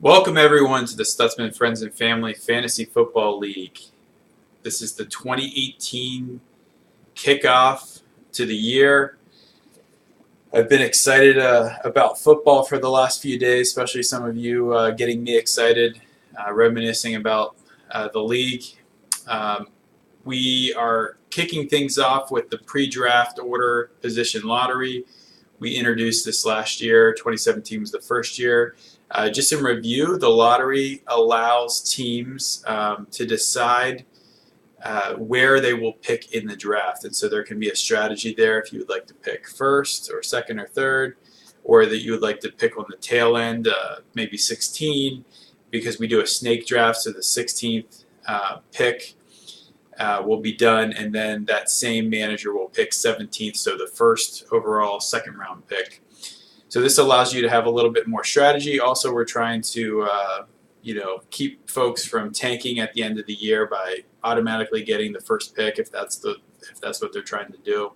Welcome everyone to the Stutzman Friends and Family Fantasy Football League. This is the 2018 kickoff to the year. I've been excited about football for the last few days, especially some of you getting me excited, reminiscing about the league. We are kicking things off with the pre-draft order position lottery. We introduced this last year. 2017 was the first year. Just in review, the lottery allows teams to decide where they will pick in the draft. And so there can be a strategy there if you would like to pick first or second or third, or that you would like to pick on the tail end, maybe 16, because we do a snake draft, so the 16th pick will be done, and then that same manager will pick 17th, so the first overall second round pick. So this allows you to have a little bit more strategy. Also, we're trying to keep folks from tanking at the end of the year by automatically getting the first pick if that's what they're trying to do.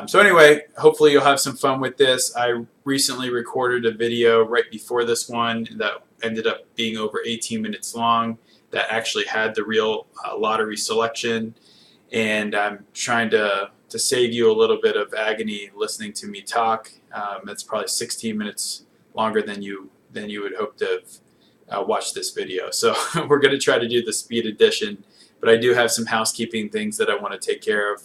So anyway, hopefully you'll have some fun with this. I recently recorded a video right before this one that ended up being over 18 minutes long that actually had the real lottery selection, and I'm trying to save you a little bit of agony listening to me talk. That's probably 16 minutes longer than you would hope to have watched this video. So we're going to try to do the speed edition, but I do have some housekeeping things that I want to take care of,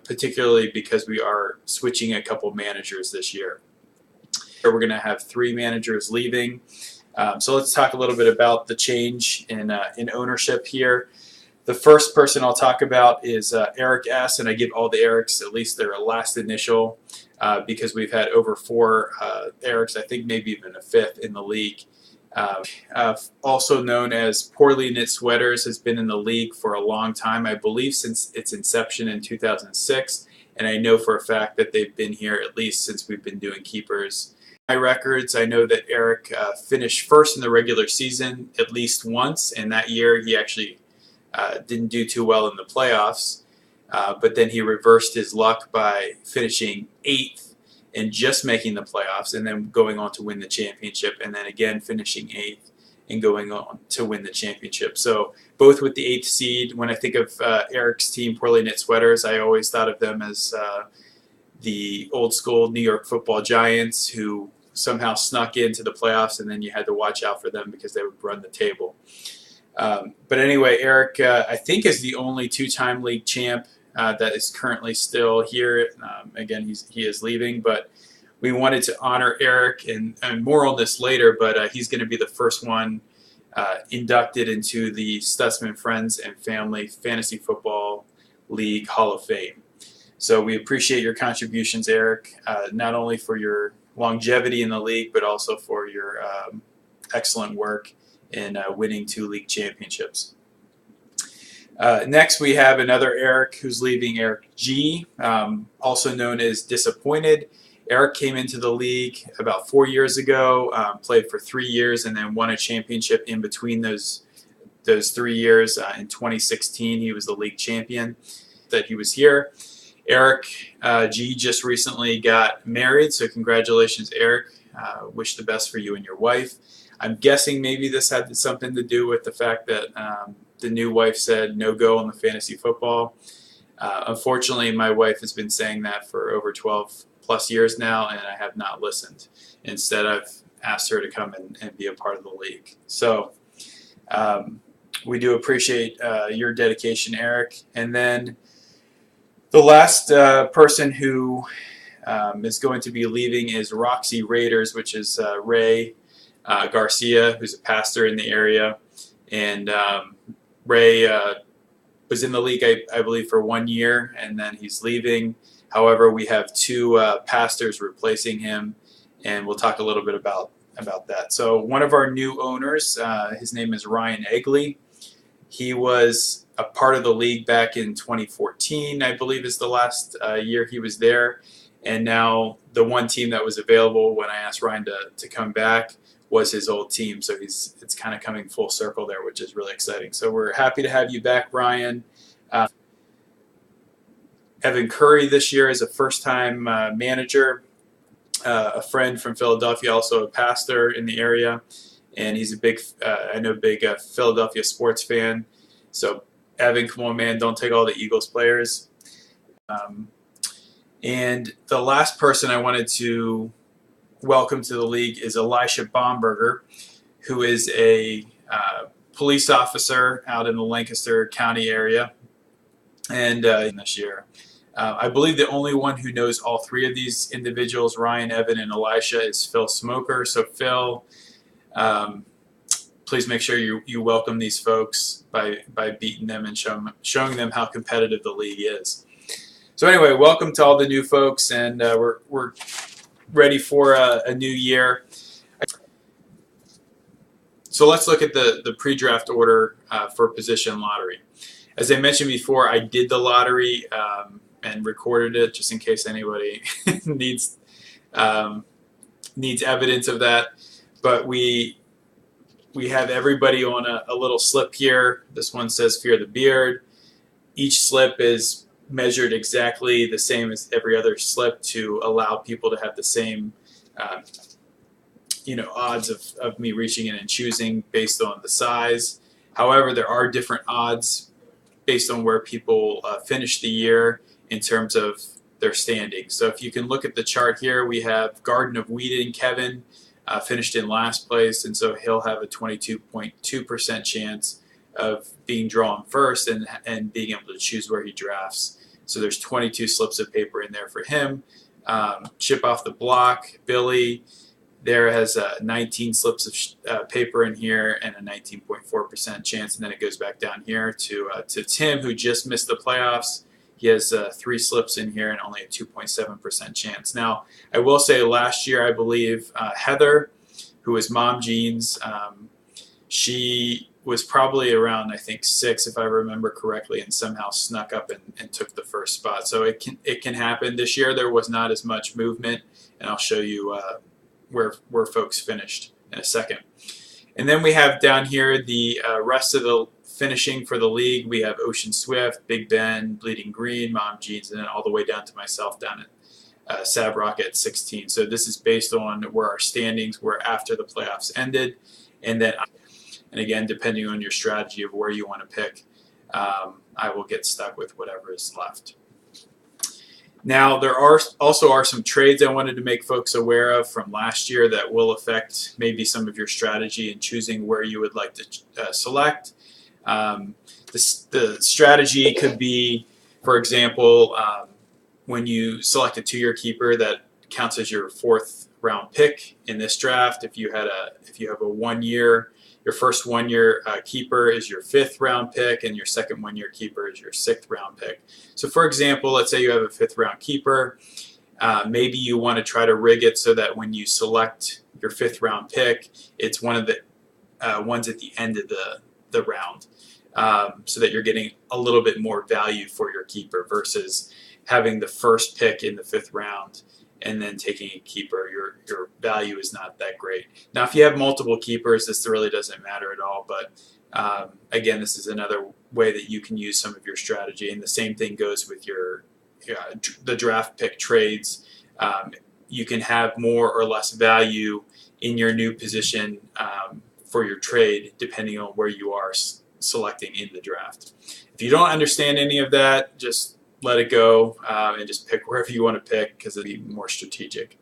particularly because we are switching a couple managers this year. We're going to have 3 managers leaving. So let's talk a little bit about the change in ownership here. The first person I'll talk about is Eric S., and I give all the Erics at least their last initial because we've had over 4 Erics, I think maybe even a 5th in the league. Also known as Poorly Knit Sweaters, has been in the league for a long time, I believe since its inception in 2006, and I know for a fact that they've been here at least since we've been doing keepers. My records, I know that Eric finished first in the regular season at least once, and that year he actually didn't do too well in the playoffs, but then he reversed his luck by finishing 8th and just making the playoffs, and then going on to win the championship, and then again finishing 8th and going on to win the championship. So both with the 8th seed. When I think of Eric's team, Poorly Knit Sweaters, I always thought of them as the old school New York Football Giants who somehow snuck into the playoffs, and then you had to watch out for them because they would run the table. But anyway, Eric, I think, is the only 2-time league champ that is currently still here. Again, he is leaving, but we wanted to honor Eric, and more on this later, but he's going to be the first one inducted into the Stutzman Friends and Family Fantasy Football League Hall of Fame. So we appreciate your contributions, Eric, not only for your longevity in the league, but also for your excellent work in winning 2 league championships. Next, we have another Eric who's leaving, Eric G., also known as Disappointed. Eric came into the league about 4 years ago, played for 3 years, and then won a championship in between those 3 years. In 2016, he was the league champion that he was here. Eric G. just recently got married, so congratulations, Eric. Wish the best for you and your wife. I'm guessing maybe this had something to do with the fact that the new wife said no go on the fantasy football. Unfortunately, my wife has been saying that for over 12 plus years now, and I have not listened. Instead, I've asked her to come and be a part of the league. So we do appreciate your dedication, Eric. And then the last person who is going to be leaving is Roxy Raiders, which is Ray Garcia, who's a pastor in the area. And Ray was in the league, I believe, for 1 year, and then he's leaving. However, we have 2 pastors replacing him, and we'll talk a little bit about that. So one of our new owners, his name is Ryan Egley. He was a part of the league back in 2014, I believe is the last year he was there. And now the one team that was available when I asked Ryan to come back was his old team. So it's kind of coming full circle there, which is really exciting. So we're happy to have you back, Ryan. Evan Curry this year is a first-time manager, a friend from Philadelphia, also a pastor in the area. and he's a big, big Philadelphia sports fan. So Evan, come on, man, don't take all the Eagles players. And the last person I wanted to welcome to the league is Elisha Bomberger, who is a police officer out in the Lancaster County area, and this year. I believe the only one who knows all three of these individuals, Ryan, Evan, and Elisha, is Phil Smoker. So Phil, please make sure you welcome these folks by beating them and showing them how competitive the league is. So anyway, welcome to all the new folks, and we're ready for a new year. So let's look at the pre-draft order for position lottery. As I mentioned before, I did the lottery and recorded it just in case anybody needs evidence of that. But we have everybody on a little slip here. This one says "Fear the Beard." Each slip is measured exactly the same as every other slip to allow people to have the same odds of me reaching in and choosing based on the size. However, there are different odds based on where people finish the year in terms of their standing. So if you can look at the chart here, we have Garden of Whedon, Kevin, finished in last place, and so he'll have a 22.2% chance of being drawn first and being able to choose where he drafts. So there's 22 slips of paper in there for him. Chip off the block, Billy, there has 19 slips of paper in here and a 19.4% chance, and then it goes back down here to Tim, who just missed the playoffs. He has 3 slips in here and only a 2.7% chance. Now, I will say last year, I believe Heather, who is Mom Jeans, she was probably around, I think, 6, if I remember correctly, and somehow snuck up and took the first spot. So it can happen. This year, there was not as much movement, and I'll show you where folks finished in a second. And then we have down here the rest of the finishing for the league. We have Ocean Swift, Big Ben, Bleeding Green, Mom Jeans, and then all the way down to myself down at Sabrock at 16. So this is based on where our standings were after the playoffs ended. And again, depending on your strategy of where you want to pick, I will get stuck with whatever is left. Now, there also are some trades I wanted to make folks aware of from last year that will affect maybe some of your strategy in choosing where you would like to select. The strategy could be, for example, when you select a 2-year keeper, that counts as your 4th round pick in this draft. If you have a 1-year, your first 1-year keeper is your 5th round pick, and your second 1-year keeper is your 6th round pick. So for example, let's say you have a 5th round keeper. Maybe you want to try to rig it so that when you select your 5th round pick, it's one of the ones at the end of the round, so that you're getting a little bit more value for your keeper versus having the first pick in the 5th round and then taking a keeper. Your value is not that great. Now, if you have multiple keepers, this really doesn't matter at all. But again, this is another way that you can use some of your strategy. And the same thing goes with the draft pick trades. You can have more or less value in your new position for your trade, depending on where you are selecting in the draft. If you don't understand any of that, just let it go and just pick wherever you want to pick, because it'll be more strategic.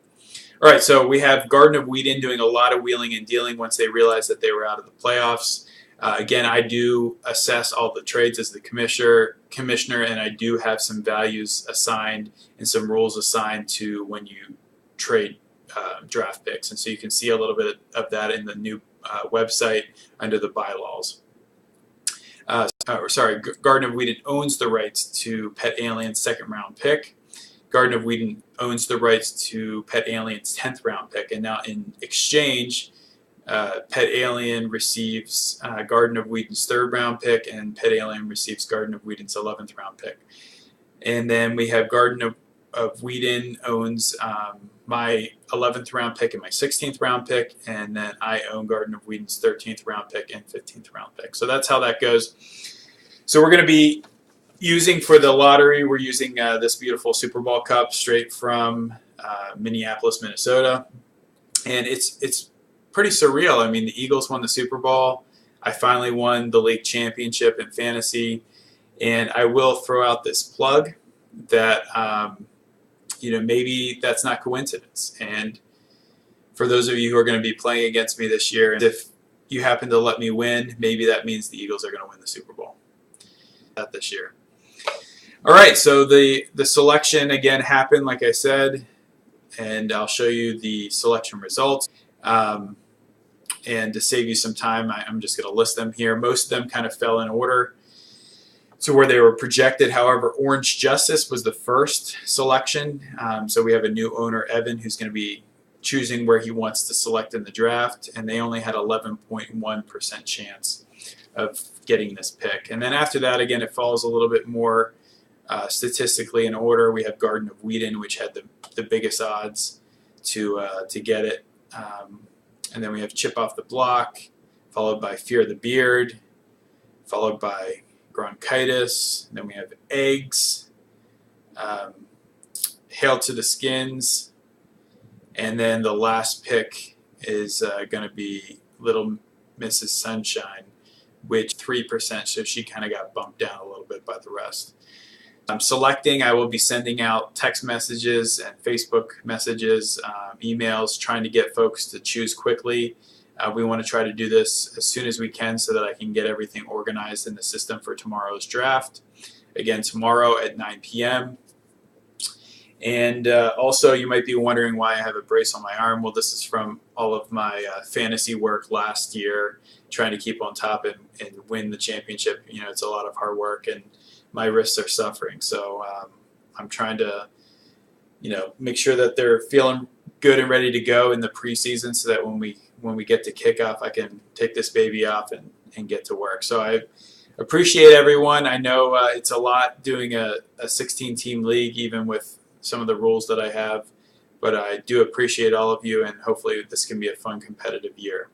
All right, so we have Garden of Whedon doing a lot of wheeling and dealing once they realized that they were out of the playoffs. Again, I do assess all the trades as the commissioner, and I do have some values assigned and some rules assigned to when you trade draft picks. And so you can see a little bit of that in the new website under the bylaws. Garden of Whedon owns the rights to Pet Alien's 2nd round pick. Garden of Whedon owns the rights to Pet Alien's 10th round pick. And now in exchange, Pet Alien receives Garden of Whedon's 3rd round pick, and Pet Alien receives Garden of Whedon's 11th round pick. And then we have Garden of Whedon owns my 11th round pick and my 16th round pick, and then I own Garden of Whedon's 13th round pick and 15th round pick. So that's how that goes. So we're going to be using for the lottery, we're using this beautiful Super Bowl cup straight from Minneapolis, Minnesota. And it's pretty surreal. I mean, the Eagles won the Super Bowl. I finally won the league championship in fantasy. And I will throw out this plug that, maybe that's not coincidence. And for those of you who are going to be playing against me this year, if you happen to let me win, maybe that means the Eagles are going to win the Super Bowl this year. All right, so the selection again happened, like I said, and I'll show you the selection results. And to save you some time, I'm just going to list them here. Most of them kind of fell in order to where they were projected. However, Orange Justice was the first selection. So we have a new owner, Evan, who's going to be choosing where he wants to select in the draft, and they only had 11.1% chance of getting this pick. And then after that, again, it falls a little bit more statistically in order. We have Garden of Whedon, which had the biggest odds to get it. And then we have Chip Off the Block, followed by Fear the Beard, followed by Bronchitis. Then we have Eggs, Hail to the Skins, and then the last pick is going to be Little Mrs. Sunshine, which 3%, so she kind of got bumped down a little bit by the rest. I'm selecting. I will be sending out text messages and Facebook messages, emails, trying to get folks to choose quickly. We want to try to do this as soon as we can so that I can get everything organized in the system for tomorrow's draft. Again, tomorrow at 9 p.m. And also, you might be wondering why I have a brace on my arm. Well, this is from all of my fantasy work last year, trying to keep on top and win the championship. It's a lot of hard work, and my wrists are suffering. So I'm trying to, make sure that they're feeling good and ready to go in the preseason, so that when we get to kickoff, I can take this baby off and get to work. So I appreciate everyone. I know it's a lot doing a 16-team league, even with some of the rules that I have, but I do appreciate all of you, and hopefully this can be a fun, competitive year.